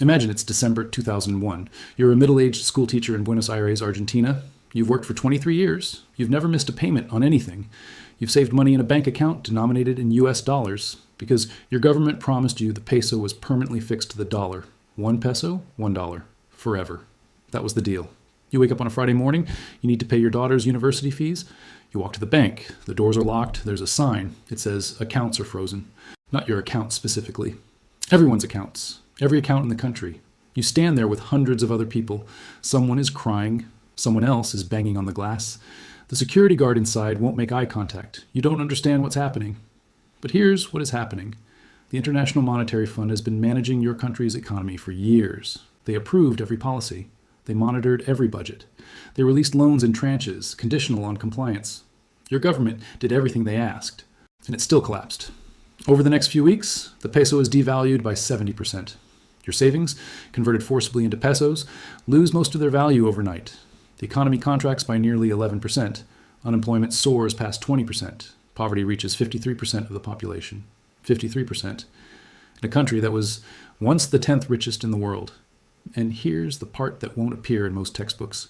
Imagine it's December 2001. You're a middle-aged schoolteacher in Buenos Aires, Argentina. You've worked for 23 years. You've never missed a payment on anything. You've saved money in a bank account denominated in US dollars because your government promised you the peso was permanently fixed to the dollar. 1 peso, $1. Forever. That was the deal. You wake up on a Friday morning. You need to pay your daughter's university fees. You walk to the bank. The doors are locked. There's a sign. It says accounts are frozen. Not your account specifically. Everyone's accounts. Every account in the country. You stand there with hundreds of other people. Someone is crying. Someone else is banging on the glass. The security guard inside won't make eye contact. You don't understand what's happening. But here's what is happening. The International Monetary Fund has been managing your country's economy for years. They approved every policy. They monitored every budget. They released loans in tranches, conditional on compliance. Your government did everything they asked, and it still collapsed. Over the next few weeks, the peso is devalued by 70%. Your savings, converted forcibly into pesos, lose most of their value overnight. The economy contracts by nearly 11%. Unemployment soars past 20%. Poverty reaches 53% of the population. 53%. In a country that was once the 10th richest in the world. And here's the part that won't appear in most textbooks.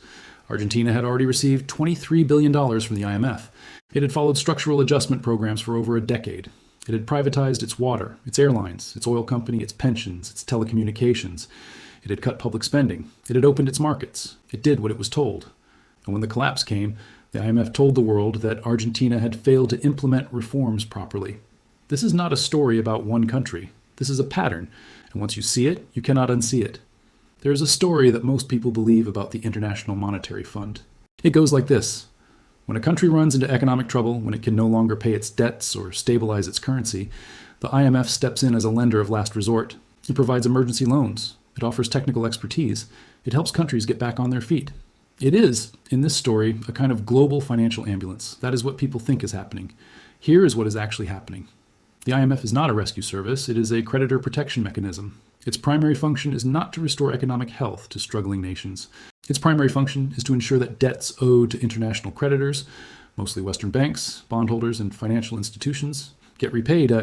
Argentina had already received $23 billion from the IMF. It had followed structural adjustment programs for over a decade. It had privatized its water, its airlines, its oil company, its pensions, its telecommunications. It had cut public spending. It had opened its markets. It did what it was told. And when the collapse came, the IMF told the world that Argentina had failed to implement reforms properly. This is not a story about one country. This is a pattern, and once you see it, you cannot unsee it. There is a story that most people believe about the International Monetary Fund. It goes like this. When a country runs into economic trouble, when it can no longer pay its debts or stabilize its currency, the IMF steps in as a lender of last resort. It provides emergency loans. It offers technical expertise. It helps countries get back on their feet. It is, in this story, a kind of global financial ambulance. That is what people think is happening. Here is what is actually happening. The IMF is not a rescue service. It is a creditor protection mechanism. Its primary function is not to restore economic health to struggling nations. Its primary function is to ensure that debts owed to international creditors, mostly Western banks, bondholders, and financial institutions, get repaid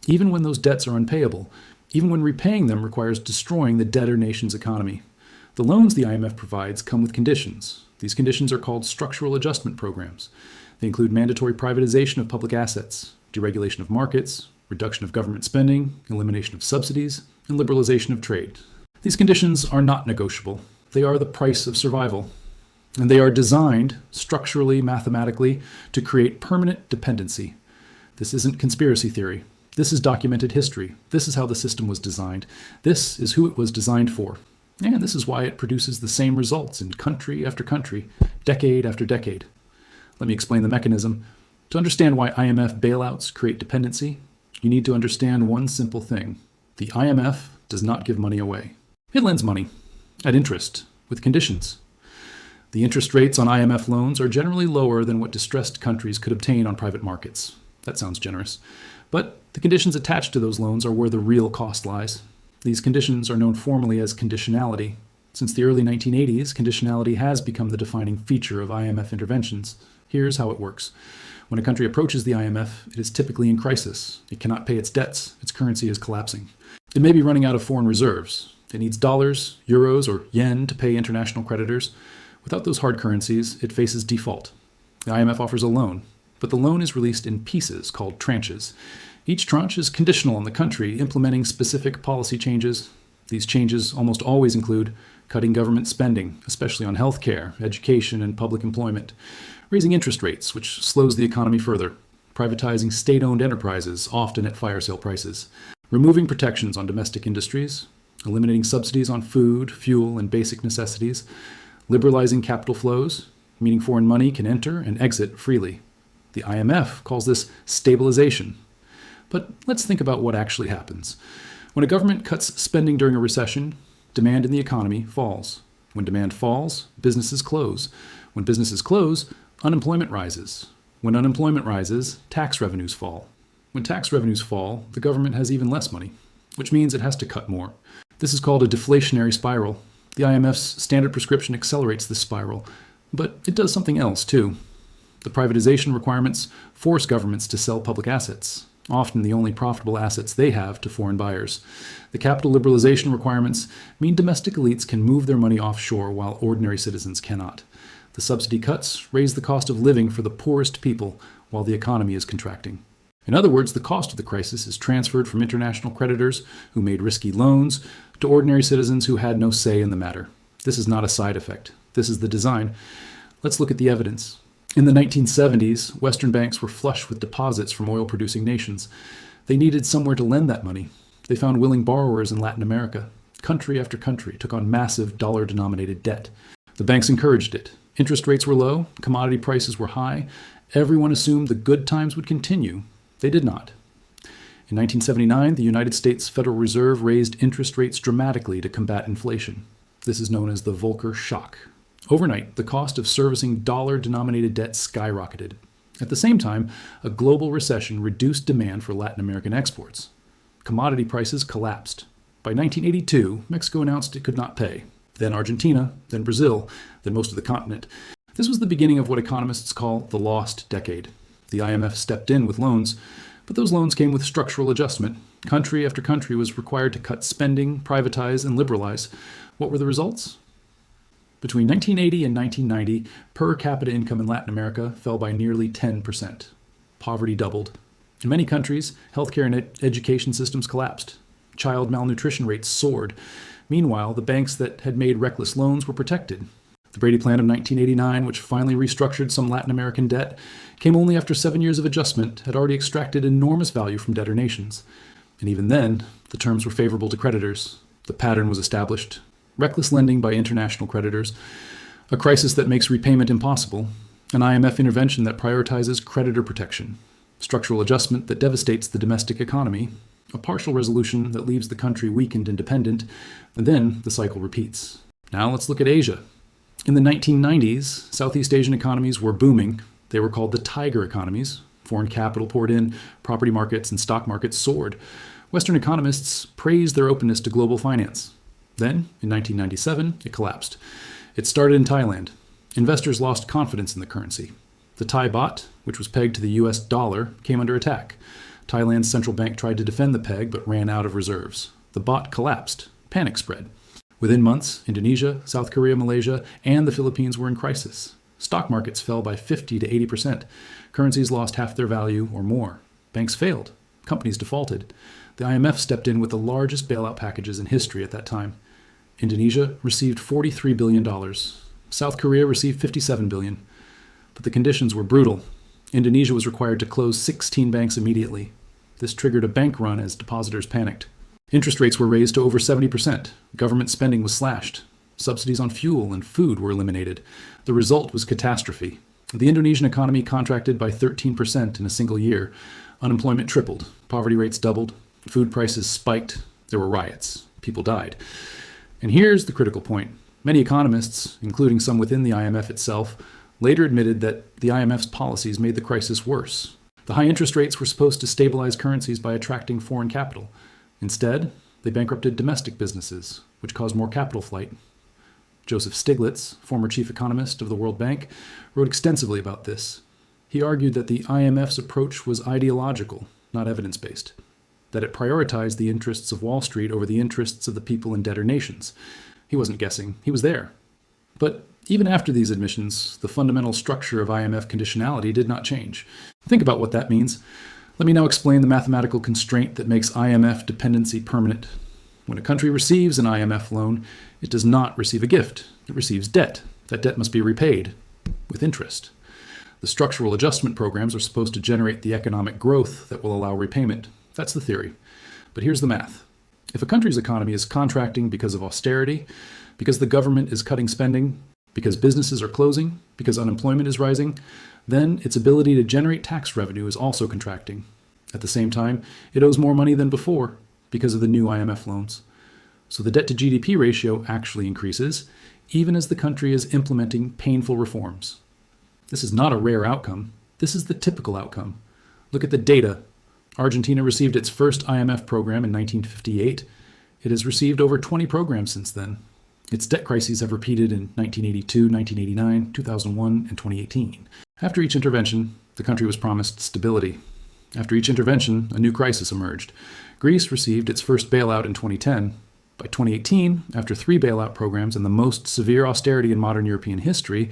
even when those debts are unpayable, even when repaying them requires destroying the debtor nation's economy. The loans the IMF provides come with conditions. These conditions are called structural adjustment programs. They include mandatory privatization of public assets, deregulation of markets, reduction of government spending, elimination of subsidies, and liberalization of trade. These conditions are not negotiable. They are the price of survival. And they are designed, structurally, mathematically, to create permanent dependency. This isn't conspiracy theory. This is documented history. This is how the system was designed. This is who it was designed for. And this is why it produces the same results in country after country, decade after decade. Let me explain the mechanism. To understand why IMF bailouts create dependency, you need to understand one simple thing. The IMF does not give money away. It lends money, at interest, with conditions. The interest rates on IMF loans are generally lower than what distressed countries could obtain on private markets. That sounds generous. But the conditions attached to those loans are where the real cost lies. These conditions are known formally as conditionality. Since the early 1980s, conditionality has become the defining feature of IMF interventions. Here's how it works. When a country approaches the IMF, it is typically in crisis. It cannot pay its debts. Its currency is collapsing. It may be running out of foreign reserves. It needs dollars, euros, or yen to pay international creditors. Without those hard currencies, it faces default. The IMF offers a loan, but the loan is released in pieces called tranches. Each tranche is conditional on the country implementing specific policy changes. These changes almost always include cutting government spending, especially on healthcare, education, and public employment, raising interest rates, which slows the economy further, privatizing state-owned enterprises, often at fire sale prices, removing protections on domestic industries, eliminating subsidies on food, fuel, and basic necessities, liberalizing capital flows, meaning foreign money can enter and exit freely. The IMF calls this stabilization. But let's think about what actually happens. When a government cuts spending during a recession, demand in the economy falls. When demand falls, businesses close. When businesses close, unemployment rises. When unemployment rises, tax revenues fall. When tax revenues fall, the government has even less money, which means it has to cut more. This is called a deflationary spiral. The IMF's standard prescription accelerates this spiral, but it does something else too. The privatization requirements force governments to sell public assets. often the only profitable assets they have to foreign buyers. The capital liberalization requirements mean domestic elites can move their money offshore while ordinary citizens cannot. The subsidy cuts raise the cost of living for the poorest people while the economy is contracting. In other words, the cost of the crisis is transferred from international creditors who made risky loans to ordinary citizens who had no say in the matter. This is not a side effect. This is the design. Let's look at the evidence. In the 1970s, Western banks were flush with deposits from oil-producing nations. They needed somewhere to lend that money. They found willing borrowers in Latin America. Country after country took on massive dollar-denominated debt. The banks encouraged it. Interest rates were low, commodity prices were high. Everyone assumed the good times would continue. They did not. In 1979, the United States Federal Reserve raised interest rates dramatically to combat inflation. This is known as the Volcker shock. Overnight, the cost of servicing dollar-denominated debt skyrocketed. At the same time, a global recession reduced demand for Latin American exports. Commodity prices collapsed. By 1982, Mexico announced it could not pay. Then Argentina, then Brazil, then most of the continent. This was the beginning of what economists call the lost decade. The IMF stepped in with loans, but those loans came with structural adjustment. Country after country was required to cut spending, privatize, and liberalize. What were the results? Between 1980 and 1990, per capita income in Latin America fell by nearly 10%. Poverty doubled. In many countries, healthcare and education systems collapsed. Child malnutrition rates soared. Meanwhile, the banks that had made reckless loans were protected. The Brady Plan of 1989, which finally restructured some Latin American debt, came only after 7 years of adjustment, had already extracted enormous value from debtor nations. And even then, the terms were favorable to creditors. The pattern was established. Reckless lending by international creditors, a crisis that makes repayment impossible, an IMF intervention that prioritizes creditor protection, structural adjustment that devastates the domestic economy, a partial resolution that leaves the country weakened and dependent, and then the cycle repeats. Now let's look at Asia. In the 1990s, Southeast Asian economies were booming. They were called the tiger economies. Foreign capital poured in, property markets and stock markets soared. Western economists praised their openness to global finance. Then, in 1997, it collapsed. It started in Thailand. Investors lost confidence in the currency. The Thai baht, which was pegged to the US dollar, came under attack. Thailand's central bank tried to defend the peg but ran out of reserves. The baht collapsed. Panic spread. Within months, Indonesia, South Korea, Malaysia, and the Philippines were in crisis. Stock markets fell by 50 to 80%. Currencies lost half their value or more. Banks failed. Companies defaulted. The IMF stepped in with the largest bailout packages in history at that time. Indonesia received $43 billion. South Korea received $57 billion. But the conditions were brutal. Indonesia was required to close 16 banks immediately. This triggered a bank run as depositors panicked. Interest rates were raised to over 70%. Government spending was slashed. Subsidies on fuel and food were eliminated. The result was catastrophe. The Indonesian economy contracted by 13% in a single year. Unemployment tripled. Poverty rates doubled. Food prices spiked. There were riots. People died. And here's the critical point. Many economists, including some within the IMF itself, later admitted that the IMF's policies made the crisis worse. The high interest rates were supposed to stabilize currencies by attracting foreign capital. Instead, they bankrupted domestic businesses, which caused more capital flight. Joseph Stiglitz, former chief economist of the World Bank, wrote extensively about this. He argued that the IMF's approach was ideological, not evidence-based, that it prioritized the interests of Wall Street over the interests of the people in debtor nations. He wasn't guessing. He was there. But even after these admissions, the fundamental structure of IMF conditionality did not change. Think about what that means. Let me now explain the mathematical constraint that makes IMF dependency permanent. When a country receives an IMF loan, it does not receive a gift. It receives debt. That debt must be repaid with interest. The structural adjustment programs are supposed to generate the economic growth that will allow repayment. That's the theory. But here's the math. If a country's economy is contracting because of austerity, because the government is cutting spending, because businesses are closing, because unemployment is rising, then its ability to generate tax revenue is also contracting. At the same time, it owes more money than before because of the new IMF loans. So the debt-to-GDP ratio actually increases, even as the country is implementing painful reforms. This is not a rare outcome. This is the typical outcome. Look at the data. Argentina received its first IMF program in 1958. It has received over 20 programs since then. Its debt crises have repeated in 1982, 1989, 2001, and 2018. After each intervention, the country was promised stability. After each intervention, a new crisis emerged. Greece received its first bailout in 2010. By 2018, after 3 bailout programs and the most severe austerity in modern European history,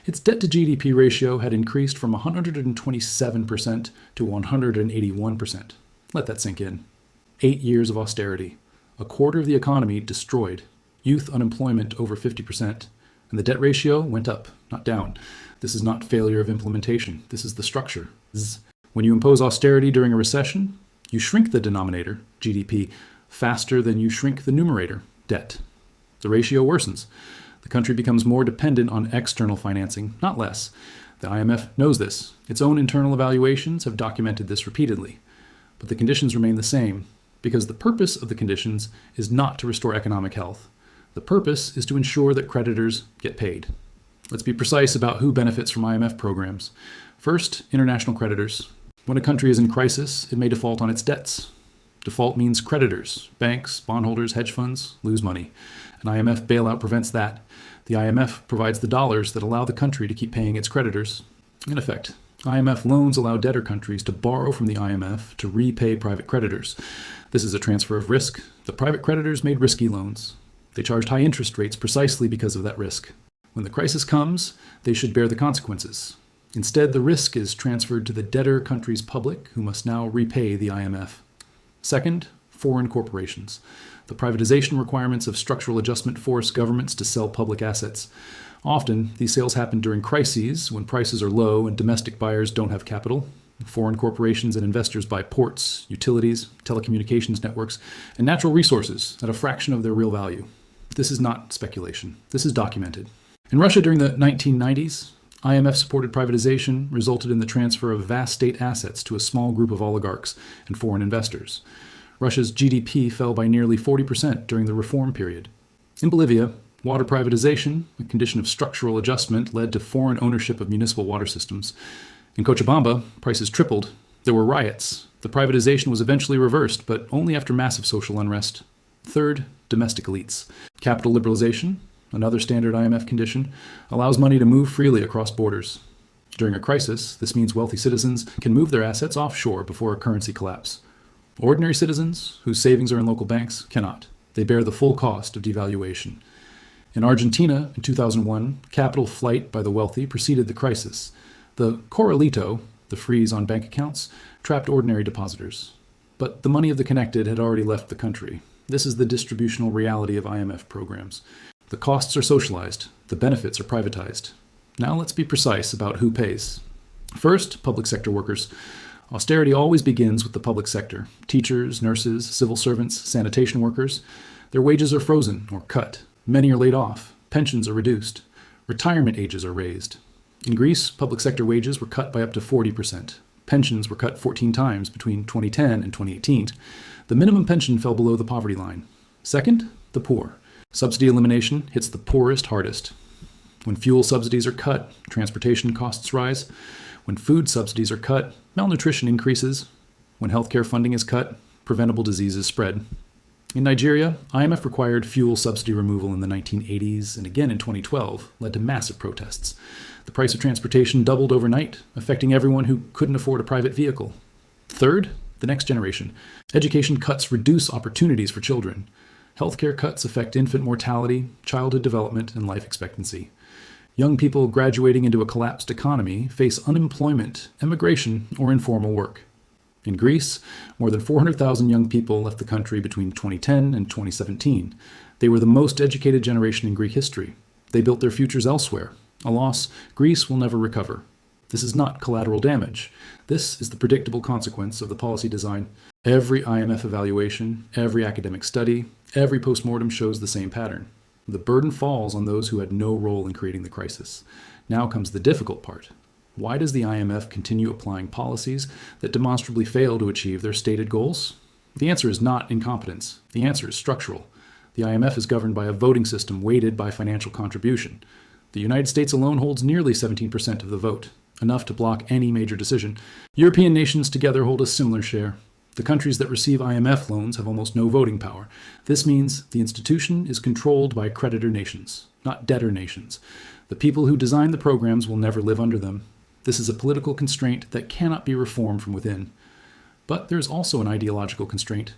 its debt-to-GDP ratio had increased from 127% to 181%. Let that sink in. 8 years of austerity, a quarter of the economy destroyed, youth unemployment over 50%, and the debt ratio went up, not down. This is not failure of implementation. This is the structure. When you impose austerity during a recession, you shrink the denominator, GDP, faster than you shrink the numerator, debt. The ratio worsens. The country becomes more dependent on external financing, not less. The IMF knows this. Its own internal evaluations have documented this repeatedly. But the conditions remain the same, because the purpose of the conditions is not to restore economic health. The purpose is to ensure that creditors get paid. Let's be precise about who benefits from IMF programs. First, international creditors. When a country is in crisis, it may default on its debts. Default means creditors, banks, bondholders, hedge funds, lose money. An IMF bailout prevents that. The IMF provides the dollars that allow the country to keep paying its creditors. In effect, IMF loans allow debtor countries to borrow from the IMF to repay private creditors. This is a transfer of risk. The private creditors made risky loans. They charged high interest rates precisely because of that risk. When the crisis comes, they should bear the consequences. Instead, the risk is transferred to the debtor country's public, who must now repay the IMF. Second, foreign corporations. The privatization requirements of structural adjustment force governments to sell public assets. Often, these sales happen during crises when prices are low and domestic buyers don't have capital. Foreign corporations and investors buy ports, utilities, telecommunications networks, and natural resources at a fraction of their real value. This is not speculation. This is documented. In Russia during the 1990s, IMF-supported privatization resulted in the transfer of vast state assets to a small group of oligarchs and foreign investors. Russia's GDP fell by nearly 40% during the reform period. In Bolivia, water privatization, a condition of structural adjustment, led to foreign ownership of municipal water systems. In Cochabamba, prices tripled. There were riots. The privatization was eventually reversed, but only after massive social unrest. Third, domestic elites. Capital liberalization, another standard IMF condition, allows money to move freely across borders. During a crisis, this means wealthy citizens can move their assets offshore before a currency collapse. Ordinary citizens, whose savings are in local banks, cannot. They bear the full cost of devaluation. In Argentina, in 2001, capital flight by the wealthy preceded the crisis. The corralito, the freeze on bank accounts, trapped ordinary depositors. But the money of the connected had already left the country. This is the distributional reality of IMF programs. The costs are socialized. The benefits are privatized. Now let's be precise about who pays. First, public sector workers. Austerity always begins with the public sector. Teachers, nurses, civil servants, sanitation workers. Their wages are frozen or cut. Many are laid off. Pensions are reduced. Retirement ages are raised. In Greece, public sector wages were cut by up to 40%. Pensions were cut 14 times between 2010 and 2018. The minimum pension fell below the poverty line. Second, the poor. Subsidy elimination hits the poorest hardest. When fuel subsidies are cut, transportation costs rise. When food subsidies are cut, malnutrition increases. When healthcare funding is cut, preventable diseases spread. In Nigeria, IMF required fuel subsidy removal in the 1980s and again in 2012, led to massive protests. The price of transportation doubled overnight, affecting everyone who couldn't afford a private vehicle. Third, the next generation. Education cuts reduce opportunities for children. Healthcare cuts affect infant mortality, childhood development, and life expectancy. Young people graduating into a collapsed economy face unemployment, emigration, or informal work. In Greece, more than 400,000 young people left the country between 2010 and 2017. They were the most educated generation in Greek history. They built their futures elsewhere, a loss Greece will never recover. This is not collateral damage. This is the predictable consequence of the policy design. Every IMF evaluation, every academic study, every postmortem shows the same pattern. The burden falls on those who had no role in creating the crisis. Now comes the difficult part. Why does the IMF continue applying policies that demonstrably fail to achieve their stated goals? The answer is not incompetence. The answer is structural. The IMF is governed by a voting system weighted by financial contribution. The United States alone holds nearly 17% of the vote, enough to block any major decision. European nations together hold a similar share. The countries that receive IMF loans have almost no voting power. This means the institution is controlled by creditor nations, not debtor nations. The people who design the programs will never live under them. This is a political constraint that cannot be reformed from within. But there's also an ideological constraint.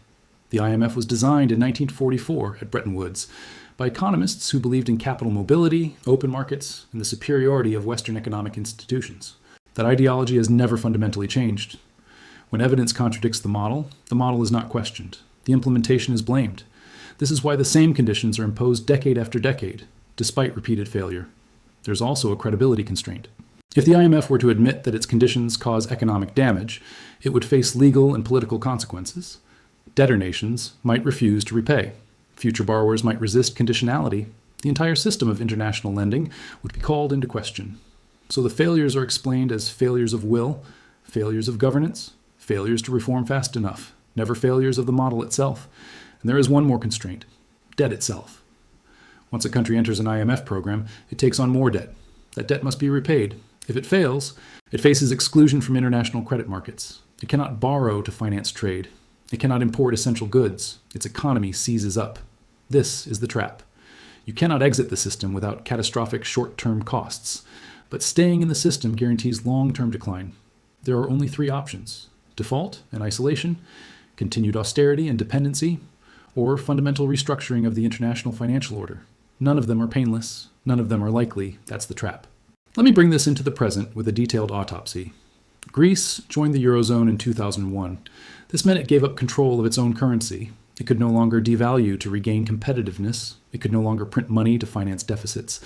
The IMF was designed in 1944 at Bretton Woods by economists who believed in capital mobility, open markets, and the superiority of Western economic institutions. That ideology has never fundamentally changed. When evidence contradicts the model is not questioned. The implementation is blamed. This is why the same conditions are imposed decade after decade, despite repeated failure. There's also a credibility constraint. If the IMF were to admit that its conditions cause economic damage, it would face legal and political consequences. Debtor nations might refuse to repay. Future borrowers might resist conditionality. The entire system of international lending would be called into question. So the failures are explained as failures of will, failures of governance, failures to reform fast enough, never failures of the model itself. And there is one more constraint: debt itself. Once a country enters an IMF program, it takes on more debt. That debt must be repaid. If it fails, it faces exclusion from international credit markets. It cannot borrow to finance trade. It cannot import essential goods. Its economy seizes up. This is the trap. You cannot exit the system without catastrophic short-term costs, but staying in the system guarantees long-term decline. There are only three options: default and isolation, continued austerity and dependency, or fundamental restructuring of the international financial order. None of them are painless. None of them are likely. That's the trap. Let me bring this into the present with a detailed autopsy. Greece joined the Eurozone in 2001. This meant it gave up control of its own currency. It could no longer devalue to regain competitiveness. It could no longer print money to finance deficits.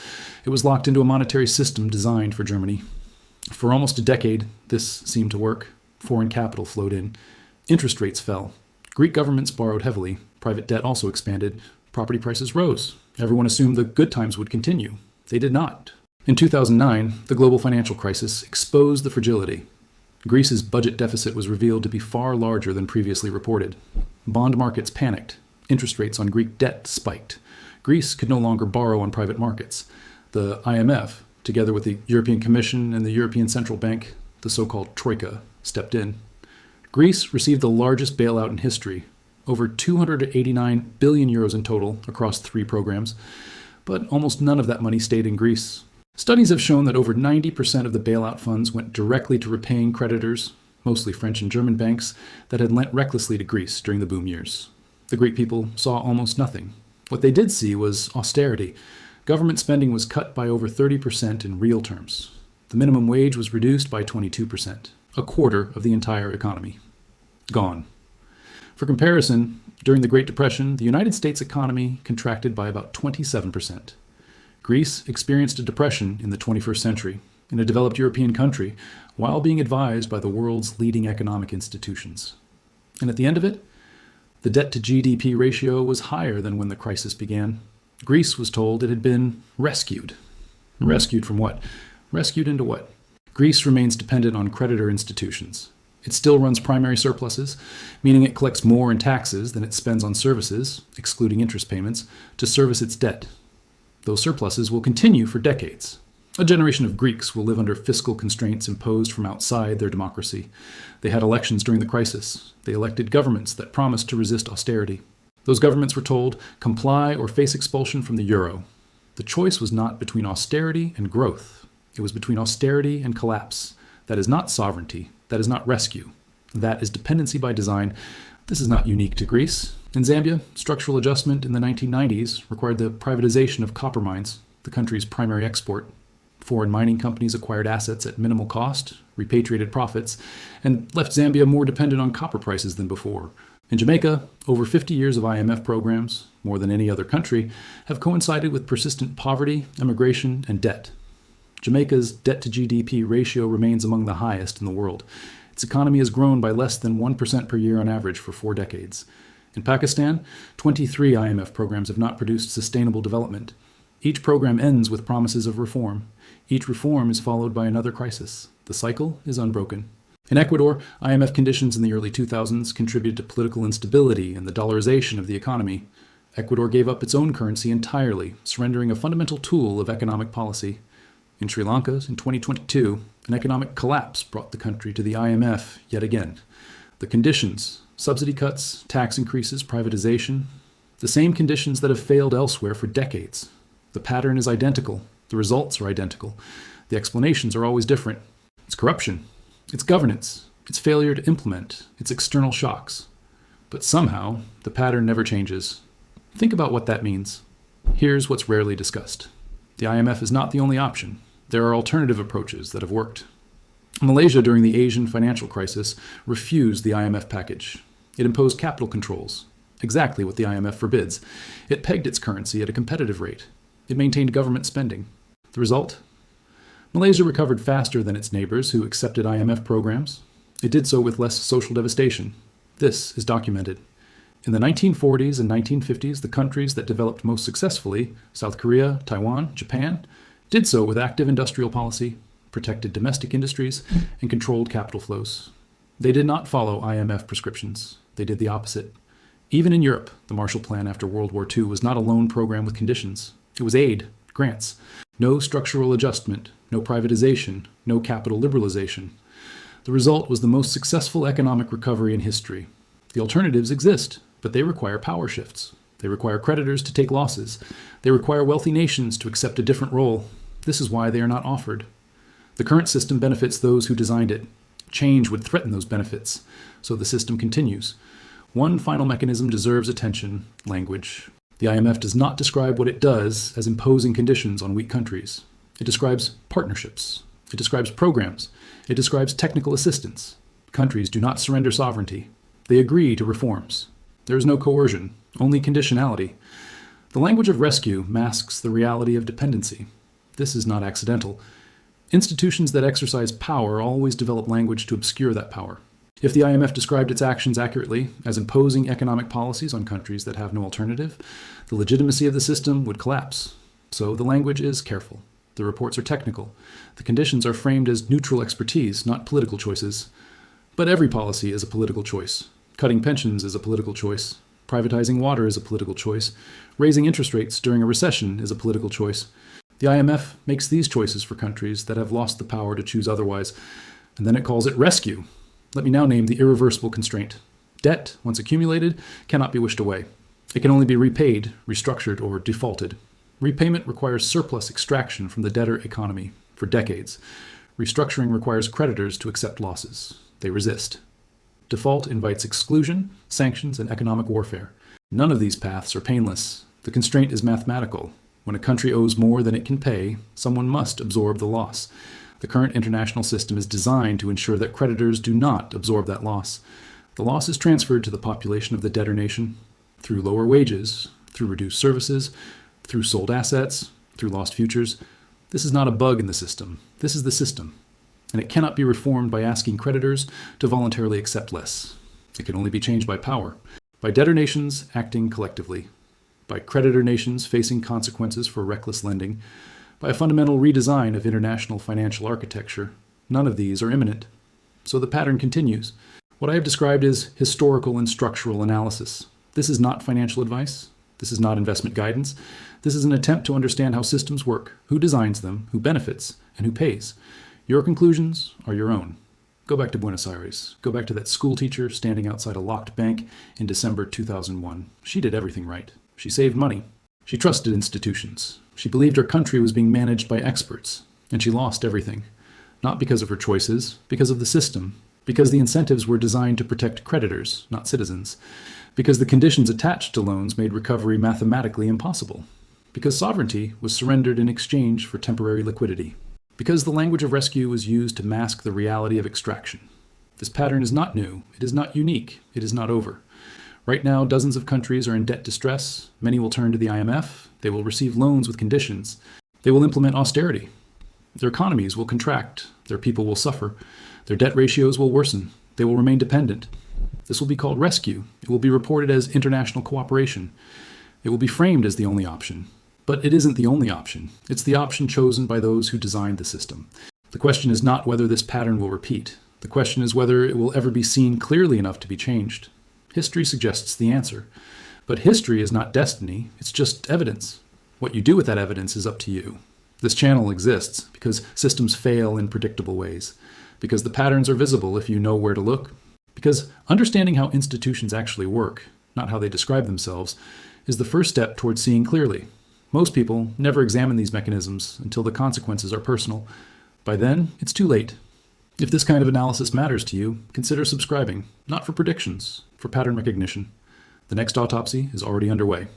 It was locked into a monetary system designed for Germany. For almost a decade, this seemed to work. Foreign capital flowed in. Interest rates fell. Greek governments borrowed heavily. Private debt also expanded. Property prices rose. Everyone assumed the good times would continue. They did not. In 2009, the global financial crisis exposed the fragility. Greece's budget deficit was revealed to be far larger than previously reported. Bond markets panicked. Interest rates on Greek debt spiked. Greece could no longer borrow on private markets. The IMF, together with the European Commission and the European Central Bank, the so-called Troika, stepped in. Greece received the largest bailout in history, over 289 billion euros in total across 3 programs, but almost none of that money stayed in Greece. Studies have shown that over 90% of the bailout funds went directly to repaying creditors, mostly French and German banks, that had lent recklessly to Greece during the boom years. The Greek people saw almost nothing. What they did see was austerity. Government spending was cut by over 30% in real terms. The minimum wage was reduced by 22%, a quarter of the entire economy. Gone. For comparison, during the Great Depression, the United States economy contracted by about 27%. Greece experienced a depression in the 21st century, in a developed European country, while being advised by the world's leading economic institutions. And at the end of it, the debt-to-GDP ratio was higher than when the crisis began. Greece was told it had been rescued. Rescued from what? Rescued into what? Greece remains dependent on creditor institutions. It still runs primary surpluses, meaning it collects more in taxes than it spends on services, excluding interest payments, to service its debt. Those surpluses will continue for decades. A generation of Greeks will live under fiscal constraints imposed from outside their democracy. They had elections during the crisis. They elected governments that promised to resist austerity. Those governments were told, comply or face expulsion from the euro. The choice was not between austerity and growth. It was between austerity and collapse. That is not sovereignty. That is not rescue. That is dependency by design. This is not unique to Greece. In Zambia, structural adjustment in the 1990s required the privatization of copper mines, the country's primary export. Foreign mining companies acquired assets at minimal cost, repatriated profits, and left Zambia more dependent on copper prices than before. In Jamaica, over 50 years of IMF programs, more than any other country, have coincided with persistent poverty, emigration, and debt. Jamaica's debt-to-GDP ratio remains among the highest in the world. Its economy has grown by less than 1% per year on average for 4 decades. In Pakistan, 23 IMF programs have not produced sustainable development. Each program ends with promises of reform. Each reform is followed by another crisis. The cycle is unbroken. In Ecuador, IMF conditions in the early 2000s contributed to political instability and the dollarization of the economy. Ecuador gave up its own currency entirely, surrendering a fundamental tool of economic policy. In Sri Lanka, in 2022, an economic collapse brought the country to the IMF yet again. The conditions, subsidy cuts, tax increases, privatization, the same conditions that have failed elsewhere for decades. The pattern is identical. The results are identical. The explanations are always different. It's corruption. It's governance. its failure to implement, its external shocks. But somehow, the pattern never changes. Think about what that means. Here's what's rarely discussed. The IMF is not the only option. There are alternative approaches that have worked. Malaysia, during the Asian financial crisis, refused the IMF package. It imposed capital controls, exactly what the IMF forbids. It pegged its currency at a competitive rate. It maintained government spending. The result? Malaysia recovered faster than its neighbors who accepted IMF programs. It did so with less social devastation. This is documented. In the 1940s and 1950s, the countries that developed most successfully, South Korea, Taiwan, Japan, did so with active industrial policy, protected domestic industries, and controlled capital flows. They did not follow IMF prescriptions. They did the opposite. Even in Europe, the Marshall Plan after World War II was not a loan program with conditions. It was aid, grants, no structural adjustment, no privatization, no capital liberalization. The result was the most successful economic recovery in history. The alternatives exist, but they require power shifts. They require creditors to take losses. They require wealthy nations to accept a different role. This is why they are not offered. The current system benefits those who designed it. Change would threaten those benefits, so the system continues. One final mechanism deserves attention: language. The IMF does not describe what it does as imposing conditions on weak countries. It describes partnerships. It describes programs. It describes technical assistance. Countries do not surrender sovereignty. They agree to reforms. There is no coercion, only conditionality. The language of rescue masks the reality of dependency. This is not accidental. Institutions that exercise power always develop language to obscure that power. If the IMF described its actions accurately as imposing economic policies on countries that have no alternative, the legitimacy of the system would collapse. So the language is careful. The reports are technical. The conditions are framed as neutral expertise, not political choices. But every policy is a political choice. Cutting pensions is a political choice. Privatizing water is a political choice. Raising interest rates during a recession is a political choice. The IMF makes these choices for countries that have lost the power to choose otherwise, and then it calls it rescue. Let me now name the irreversible constraint. Debt, once accumulated, cannot be wished away. It can only be repaid, restructured, or defaulted. Repayment requires surplus extraction from the debtor economy for decades. Restructuring requires creditors to accept losses. They resist. Default invites exclusion, sanctions, and economic warfare. None of these paths are painless. The constraint is mathematical. When a country owes more than it can pay, someone must absorb the loss. The current international system is designed to ensure that creditors do not absorb that loss. The loss is transferred to the population of the debtor nation through lower wages, through reduced services, through sold assets, through lost futures. This is not a bug in the system. This is the system. And it cannot be reformed by asking creditors to voluntarily accept less. It can only be changed by power, by debtor nations acting collectively, by creditor nations facing consequences for reckless lending, by a fundamental redesign of international financial architecture. None of these are imminent. So the pattern continues. What I have described is historical and structural analysis. This is not financial advice. This is not investment guidance. This is an attempt to understand how systems work, who designs them, who benefits, and who pays. Your conclusions are your own. Go back to Buenos Aires. Go back to that school teacher standing outside a locked bank in December 2001. She did everything right. She saved money. She trusted institutions. She believed her country was being managed by experts, and she lost everything. Not because of her choices, because of the system, because the incentives were designed to protect creditors, not citizens, because the conditions attached to loans made recovery mathematically impossible, because sovereignty was surrendered in exchange for temporary liquidity, because the language of rescue was used to mask the reality of extraction. This pattern is not new. It is not unique. It is not over. Right now, dozens of countries are in debt distress. Many will turn to the IMF. They will receive loans with conditions. They will implement austerity. Their economies will contract. Their people will suffer. Their debt ratios will worsen. They will remain dependent. This will be called rescue. It will be reported as international cooperation. It will be framed as the only option. But it isn't the only option. It's the option chosen by those who designed the system. The question is not whether this pattern will repeat. The question is whether it will ever be seen clearly enough to be changed. History suggests the answer. But history is not destiny, it's just evidence. What you do with that evidence is up to you. This channel exists because systems fail in predictable ways, because the patterns are visible if you know where to look, because understanding how institutions actually work, not how they describe themselves, is the first step towards seeing clearly. Most people never examine these mechanisms until the consequences are personal. By then, it's too late. If this kind of analysis matters to you, consider subscribing, not for predictions, for pattern recognition. The next autopsy is already underway.